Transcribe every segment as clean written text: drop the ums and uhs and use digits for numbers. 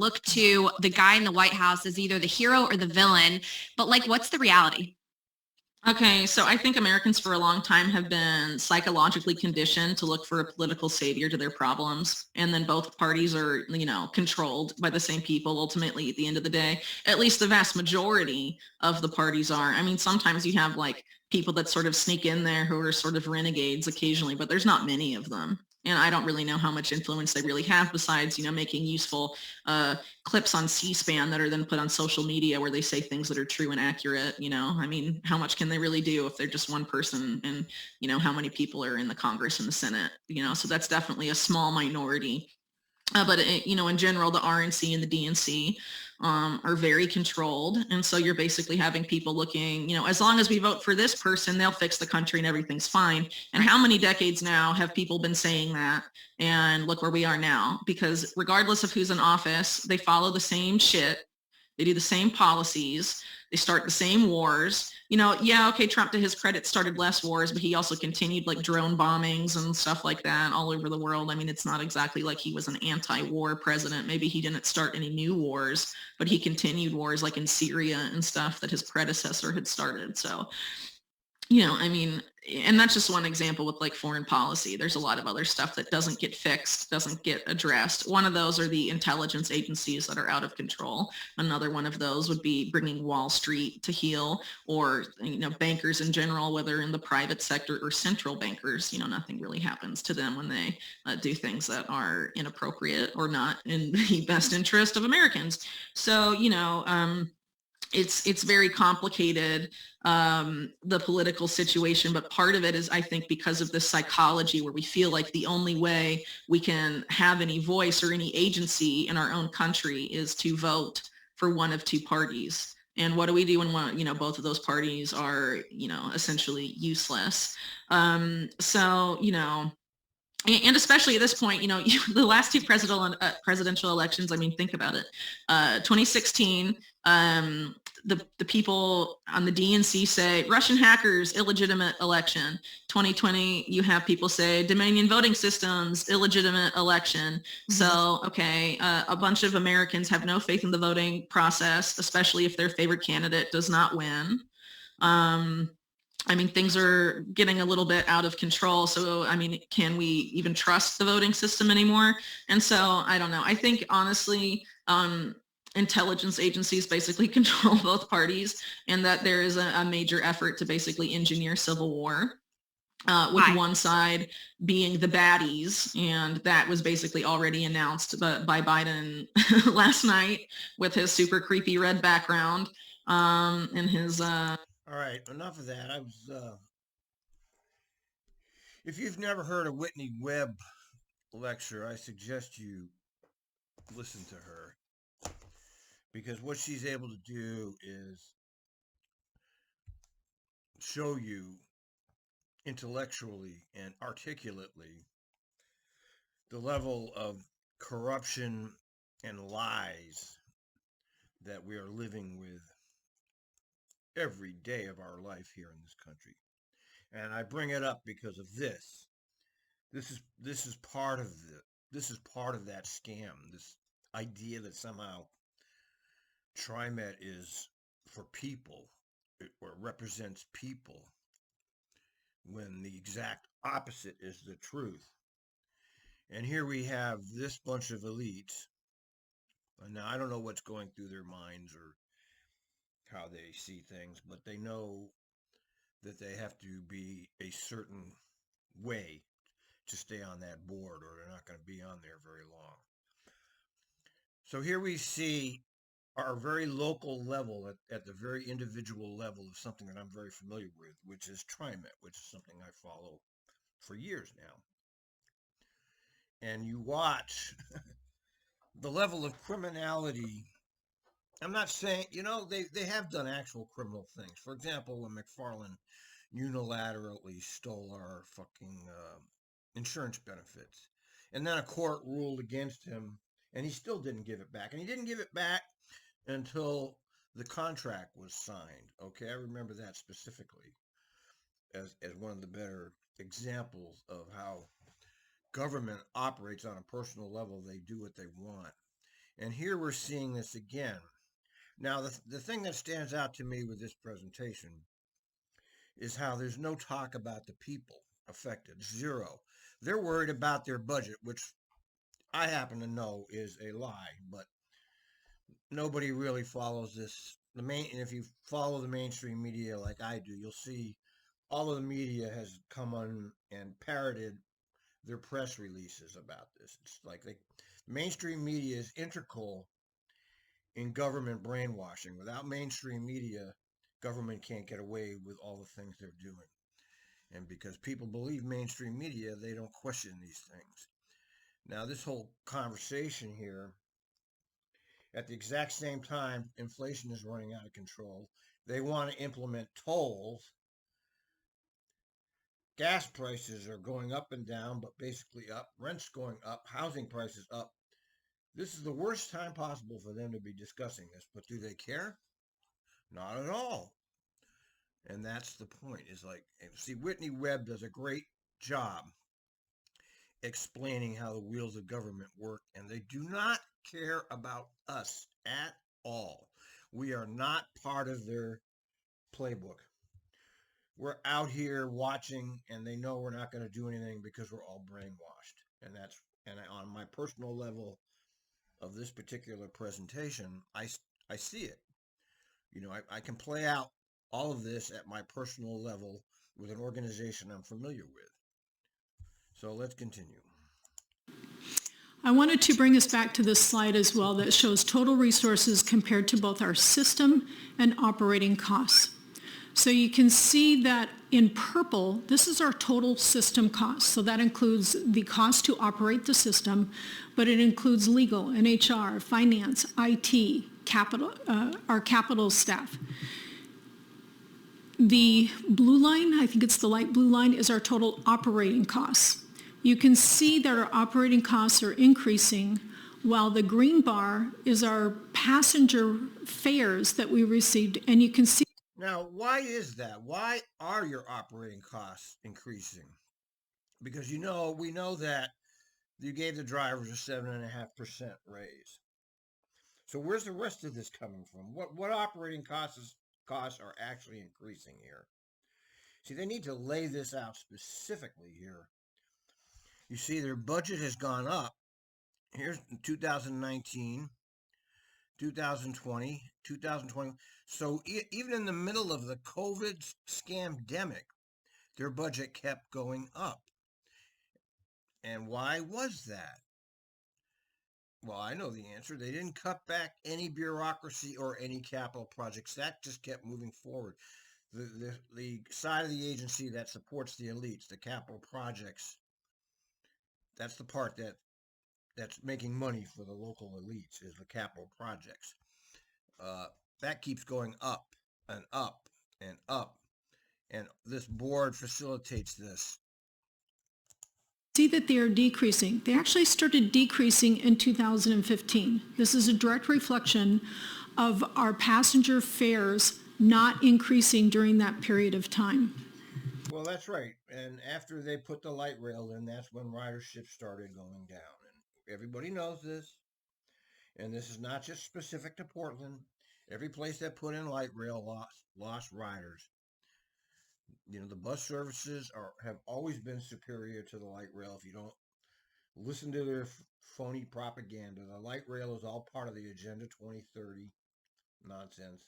look to the guy in the White House as either the hero or the villain. But like, what's the reality? Okay, so I think Americans for a long time have been psychologically conditioned to look for a political savior to their problems. And then both parties are, controlled by the same people ultimately at the end of the day. At least the vast majority of the parties are. I mean, sometimes you have like people that sort of sneak in there who are sort of renegades occasionally, but there's not many of them. And I don't really know how much influence they really have besides, making useful clips on C-SPAN that are then put on social media where they say things that are true and accurate. I mean, how much can they really do if they're just one person, and how many people are in the Congress and the Senate? So that's definitely a small minority. But in general, the RNC and the DNC are very controlled, and so you're basically having people looking, as long as we vote for this person, they'll fix the country and everything's fine. And how many decades now have people been saying that? And look where we are now, because regardless of who's in office, they follow the same shit. They do the same policies. They start the same wars. Okay, Trump, to his credit, started less wars, but he also continued like drone bombings and stuff like that all over the world. I mean, it's not exactly like he was an anti-war president. Maybe he didn't start any new wars, but he continued wars like in Syria and stuff that his predecessor had started. So, I mean, and that's just one example with like foreign policy. There's a lot of other stuff that doesn't get fixed, doesn't get addressed. One of those are the intelligence agencies that are out of control. Another one of those would be bringing Wall Street to heel, or, bankers in general, whether in the private sector or central bankers. Nothing really happens to them when they do things that are inappropriate or not in the best interest of Americans. So, it's very complicated, the political situation, but part of it is, I think, because of this psychology where we feel like the only way we can have any voice or any agency in our own country is to vote for one of two parties. And what do we do when both of those parties are, essentially useless? So, and especially at this point, the last two presidential elections, I mean, think about it. 2016, the people on the DNC say Russian hackers, illegitimate election. 2020, you have people say Dominion voting systems, illegitimate election. Mm-hmm. So, okay, a bunch of Americans have no faith in the voting process, especially if their favorite candidate does not win. I mean, things are getting a little bit out of control. So, I mean, can we even trust the voting system anymore? And so, I don't know. I think, honestly, intelligence agencies basically control both parties, and that there is a major effort to basically engineer civil war. With one side being the baddies, and that was basically already announced by Biden last night with his super creepy red background and his... All right, enough of that. If you've never heard a Whitney Webb lecture, I suggest you listen to her, because what she's able to do is show you intellectually and articulately the level of corruption and lies that we are living with every day of our life here in this country. And I bring it up because of this. This is part of that scam. This idea that somehow TriMet is for people, or represents people, when the exact opposite is the truth. And here we have this bunch of elites. Now, I don't know what's going through their minds or how they see things, but they know that they have to be a certain way to stay on that board, or they're not going to be on there very long. So here we see our very local level, at the very individual level of something that I'm very familiar with, which is TriMet, which is something I follow for years now. And you watch the level of criminality. I'm not saying, they have done actual criminal things. For example, when McFarland unilaterally stole our fucking insurance benefits, and then a court ruled against him, and he still didn't give it back. And he didn't give it back until the contract was signed. Okay, I remember that specifically as one of the better examples of how government operates on a personal level. They do what they want. And here we're seeing this again. Now, the thing that stands out to me with this presentation is how there's no talk about the people affected. Zero. They're worried about their budget, which I happen to know is a lie, but nobody really follows this. And if you follow the mainstream media like I do, you'll see all of the media has come on and parroted their press releases about this. It's like the mainstream media is integral in government brainwashing. Without mainstream media, government can't get away with all the things they're doing. And because people believe mainstream media, they don't question these things. Now, this whole conversation here, at the exact same time inflation is running out of control, they want to implement tolls. Gas prices are going up and down, but basically up. Rent's going up, housing prices up. This is the worst time possible for them to be discussing this, but do they care? Not at all. And that's the point, is like, see, Whitney Webb does a great job explaining how the wheels of government work, and they do not care about us at all. We are not part of their playbook. We're out here watching, and they know we're not going to do anything because we're all brainwashed. And on my personal level of this particular presentation, I see it. You know, I can play out all of this at my personal level with an organization I'm familiar with. So let's continue. I wanted to bring us back to this slide as well that shows total resources compared to both our system and operating costs. So you can see that in purple, this is our total system cost. So that includes the cost to operate the system, but it includes legal, HR, finance, IT, capital, our capital staff. The blue line, I think it's the light blue line, is our total operating costs. You can see that our operating costs are increasing, while the green bar is our passenger fares that we received. And you can see. Now, why is that? Why are your operating costs increasing? Because we know that you gave the drivers a 7.5% raise. So where's the rest of this coming from? What operating costs are actually increasing here? See, they need to lay this out specifically here. You see, their budget has gone up. Here's 2019, 2020, 2020. So even in the middle of the COVID scamdemic, their budget kept going up. And why was that? Well, I know the answer. They didn't cut back any bureaucracy or any capital projects. That just kept moving forward. The side of the agency that supports the elites, the capital projects, that's the part that's making money for the local elites, is the capital projects. That keeps going up and up and up. And this board facilitates this. See that they are decreasing. They actually started decreasing in 2015. This is a direct reflection of our passenger fares not increasing during that period of time. Well, that's right. And after they put the light rail in, that's when ridership started going down. And everybody knows this. And this is not just specific to Portland. Every place that put in light rail lost riders. You know, the bus services have always been superior to the light rail. If you don't listen to their phony propaganda, the light rail is all part of the Agenda 2030 nonsense.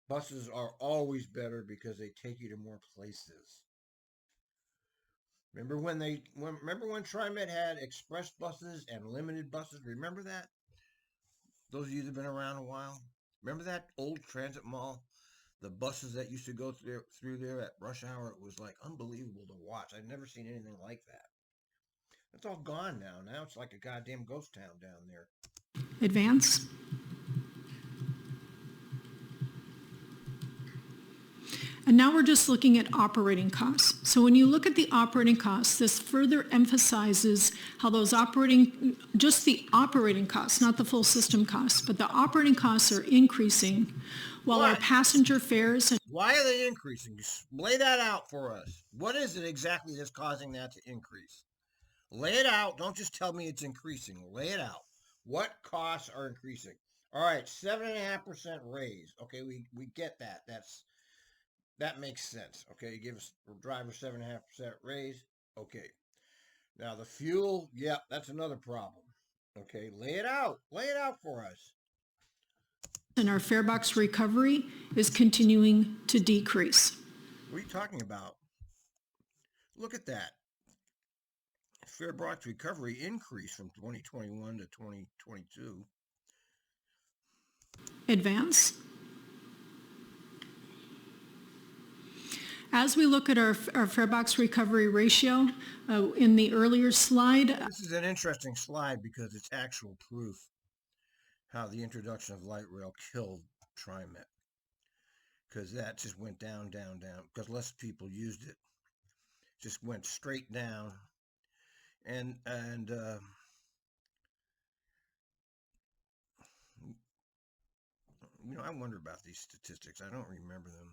Buses are always better because they take you to more places. Remember when TriMet had express buses and limited buses? Remember that? Those of you that have been around a while. Remember that old transit mall? The buses that used to go through there at rush hour, it was like unbelievable to watch. I've never seen anything like that. It's all gone now. Now it's like a goddamn ghost town down there. Advance. And now we're just looking at operating costs. So when you look at the operating costs, this further emphasizes how just the operating costs, not the full system costs, but the operating costs are increasing while our passenger fares. Why are they increasing? Lay that out for us. What is it exactly that's causing that to increase? Lay it out. Don't just tell me it's increasing. Lay it out. What costs are increasing? All right, 7.5% raise. Okay, we get that. That makes sense. Okay, give us driver 7.5% raise. Okay. Now the fuel, yep, that's another problem. Okay, lay it out. Lay it out for us. And our fare box recovery is continuing to decrease. What are you talking about? Look at that. Fare box recovery increased from 2021 to 2022. Advance. As we look at our fare box recovery ratio, in the earlier slide. This is an interesting slide because it's actual proof how the introduction of light rail killed TriMet. Because that just went down, down, down. Because less people used it. Just went straight down. And you know, I wonder about these statistics. I don't remember them.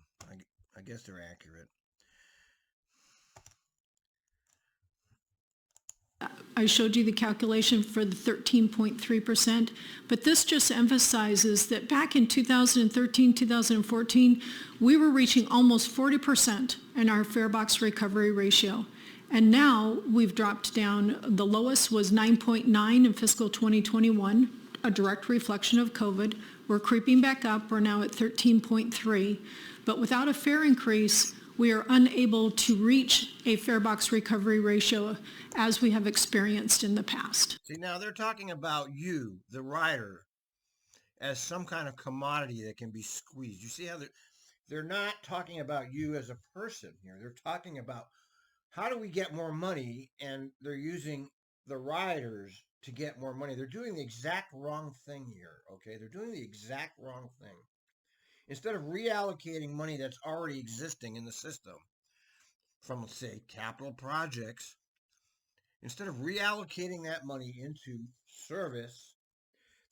I guess they're accurate. I showed you the calculation for the 13.3%, but this just emphasizes that back in 2013, 2014, we were reaching almost 40% in our fare box recovery ratio. And now we've dropped down. The lowest was 9.9 in fiscal 2021, a direct reflection of COVID. We're creeping back up. We're now at 13.3. But without a fare increase, we are unable to reach a fare box recovery ratio as we have experienced in the past. See, now they're talking about you, the rider, as some kind of commodity that can be squeezed. You see how they're not talking about you as a person here. They're talking about how do we get more money, and they're using the riders to get more money. They're doing the exact wrong thing here, okay? They're doing the exact wrong thing. Instead of reallocating money that's already existing in the system from, let's say, capital projects, instead of reallocating that money into service,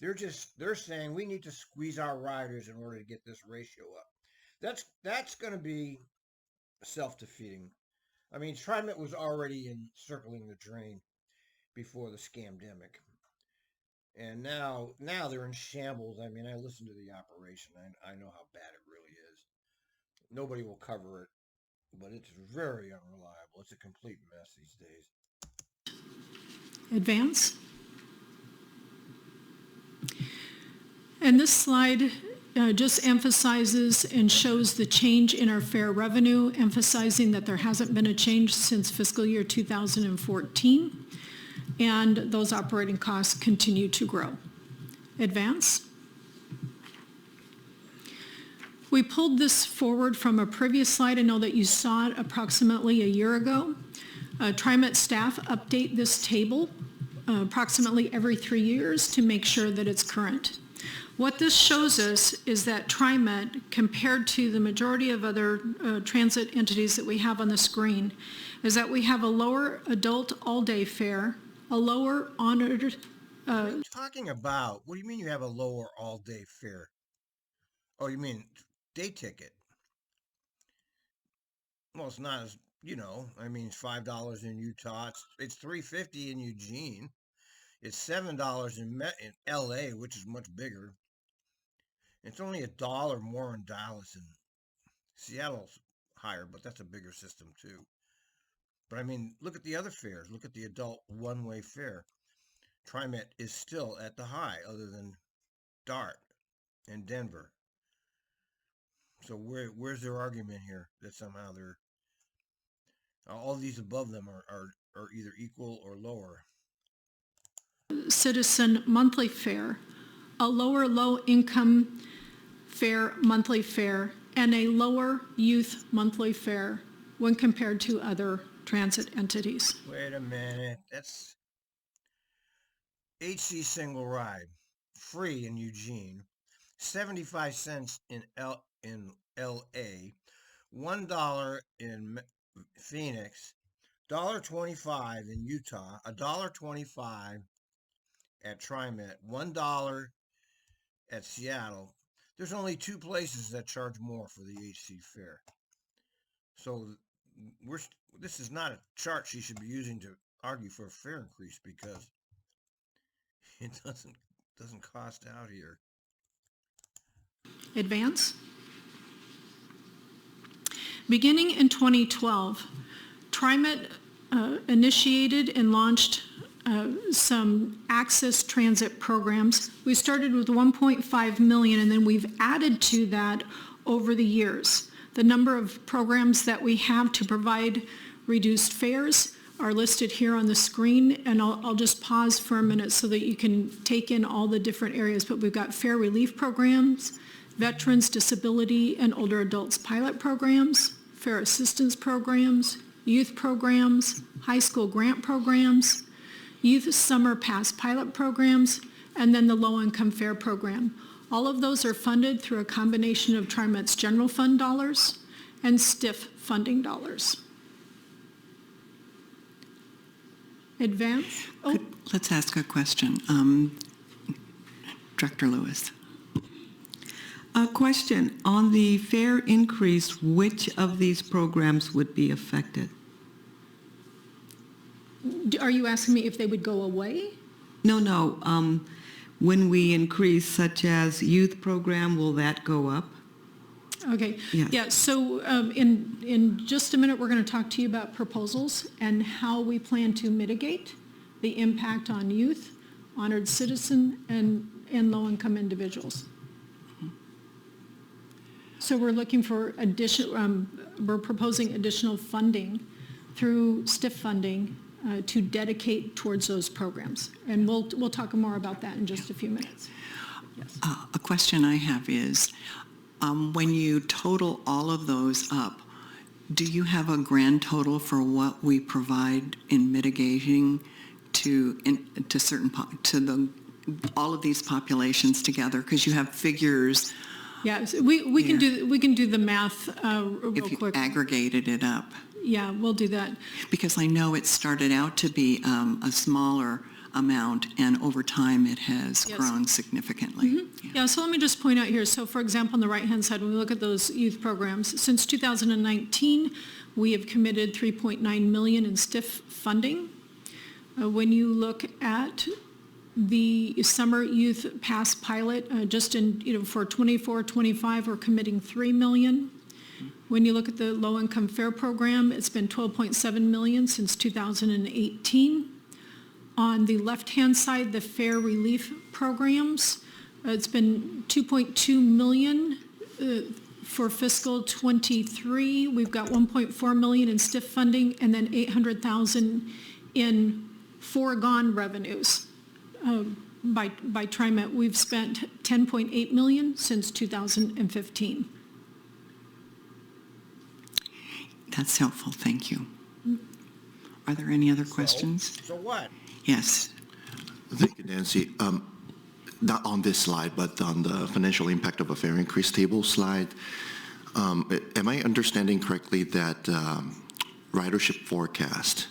they're saying we need to squeeze our riders in order to get this ratio up. That's going to be self-defeating. I mean, TriMet was already circling the drain before the scamdemic. And now they're in shambles. I mean, I listened to the operation. I know how bad it really is. Nobody will cover it, but it's very unreliable. It's a complete mess these days. Advance. And this slide just emphasizes and shows the change in our fare revenue, emphasizing that there hasn't been a change since fiscal year 2014, and those operating costs continue to grow. Advance. We pulled this forward from a previous slide. I know that you saw it approximately a year ago. TriMet staff update this table approximately every 3 years to make sure that it's current. What this shows us is that TriMet, compared to the majority of other transit entities that we have on the screen, is that we have a lower adult all-day fare, a lower honored... What are you talking about? What do you mean you have a lower all-day fare? Oh, you mean day ticket? Well, it's not as, you know, I mean, it's $5 in Utah. It's $3.50 in Eugene. It's $7 in LA, which is much bigger. It's only $1 more in Dallas, and Seattle's higher, but that's a bigger system too. But I mean, look at the other fares. Look at the adult one-way fare. TriMet is still at the high, other than DART and Denver. So where's their argument here that somehow they're all these above them are either equal or lower? Citizen monthly fare, a lower low-income fare monthly fare, and a lower youth monthly fare when compared to other transit entities. Wait a minute. That's HC single ride, free in Eugene, 75 cents in LA, $1 in Phoenix, $1.25 in Utah, $1.25 at TriMet, $1 at Seattle. There's only 2 places that charge more for the HC fare. So this is not a chart she should be using to argue for a fare increase, because it doesn't doesn't cost out here. Advance. Beginning in 2012, TriMet initiated and launched some access transit programs. We started with 1.5 million, and then we've added to that over the years. The number of programs that we have to provide reduced fares are listed here on the screen, and I'll just pause for a minute so that you can take in all the different areas. But we've got fare relief programs, veterans, disability, and older adults pilot programs, fare assistance programs, youth programs, high school grant programs, youth summer pass pilot programs, and then the low-income fare program. All of those are funded through a combination of TriMet's general fund dollars and STIF funding dollars. Advance. Oh, Let's ask a question. Director Lewis. A question. On the fare increase, which of these programs would be affected? are you asking me if they would go away? No. When we increase, such as youth program, will that go up? Okay. Yes. Yeah, so in just a minute, we're going to talk to you about proposals and how we plan to mitigate the impact on youth, honored citizen, and low-income individuals. So we're looking for we're proposing additional funding through STIF funding to dedicate towards those programs. And we'll talk more about that in just a few minutes. Yes. A question I have is, when you total all of those up, do you have a grand total for what we provide in mitigating to all of these populations together? Because you have figures. Yeah, so we can do the math real If you quick. aggregated it up. Yeah, we'll do that. Because I know it started out to be a smaller amount, and over time it has Yes. grown significantly. Mm-hmm. Yeah, so let me just point out here. So for example, on the right-hand side, when we look at those youth programs, since 2019, we have committed $3.9 million in STIF funding. When you look at the summer youth pass pilot, just in, for 24-25, we're committing $3 million. When you look at the low-income fare program, it's been $12.7 million since 2018. On the left-hand side, the fare relief programs, it's been $2.2 million for fiscal 23. We've got $1.4 million in STIF funding, and then $800,000 in foregone revenues by TriMet. We've spent $10.8 million since 2015. That's helpful, thank you. Are there any other questions? So what? Yes. Thank you, Nancy. Not on this slide, but on the financial impact of a fare increase table slide, am I understanding correctly that ridership forecast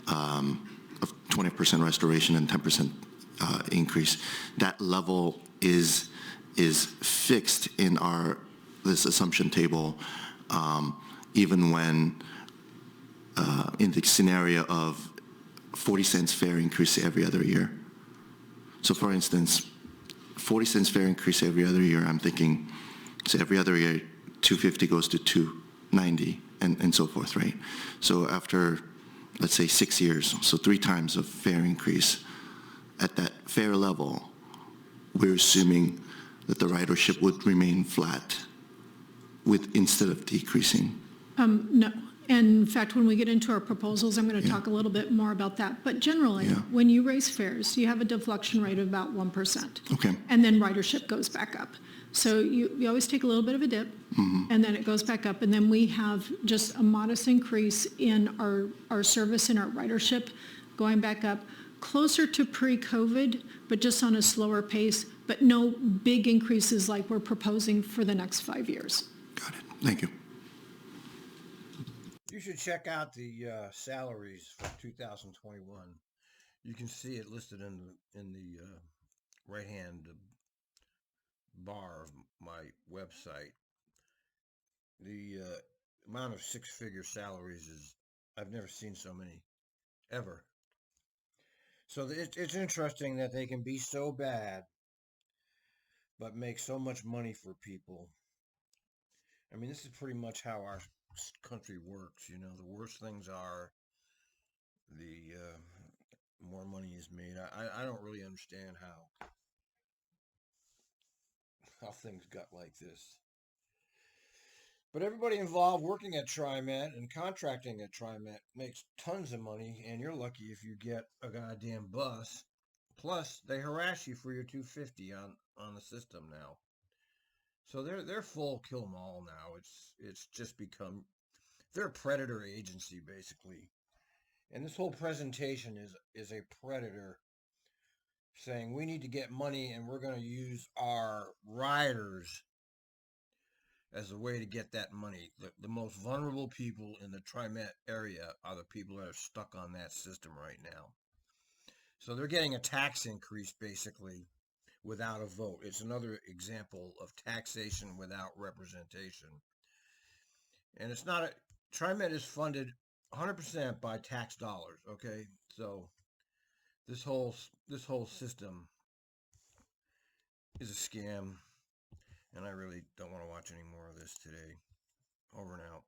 of 20% restoration and 10% increase, that level is fixed in this assumption table, even when in the scenario of 40 cents fare increase every other year? So for instance, 40 cents fare increase every other year, I'm thinking, so every other year, 250 goes to 290 and so forth, right? So after, let's say 6 years, so 3 times of fare increase, at that fare level, we're assuming that the ridership would remain flat instead of decreasing. No. And in fact, when we get into our proposals, I'm going to talk a little bit more about that. But generally, when you raise fares, you have a deflection rate of about 1%. Okay. And then ridership goes back up. So you always take a little bit of a dip, and then it goes back up. And then we have just a modest increase in our service and our ridership going back up closer to pre-COVID, but just on a slower pace, but no big increases like we're proposing for the next 5 years. Got it. Thank you. You should check out the salaries for 2021. You can see it listed in the right-hand bar of my website. The amount of 6-figure salaries I've never seen so many, ever. So it's interesting that they can be so bad but make so much money for people. I mean, this is pretty much how our country works. You know, the worse things are, the more money is made. I don't really understand how things got like this. But everybody involved working at TriMet and contracting at TriMet makes tons of money, and you're lucky if you get a goddamn bus. Plus, they harass you for your $250 on the system now. So they're full kill 'em all now. It's just become, they're a predator agency basically. And this whole presentation is a predator saying we need to get money and we're going to use our riders as a way to get that money. The most vulnerable people in the TriMet area are the people that are stuck on that system right now. So they're getting a tax increase basically without a vote. It's another example of taxation without representation. And it's not TriMet is funded 100% by tax dollars, okay? So this whole system is a scam, and I really don't want to watch any more of this today. Over and out.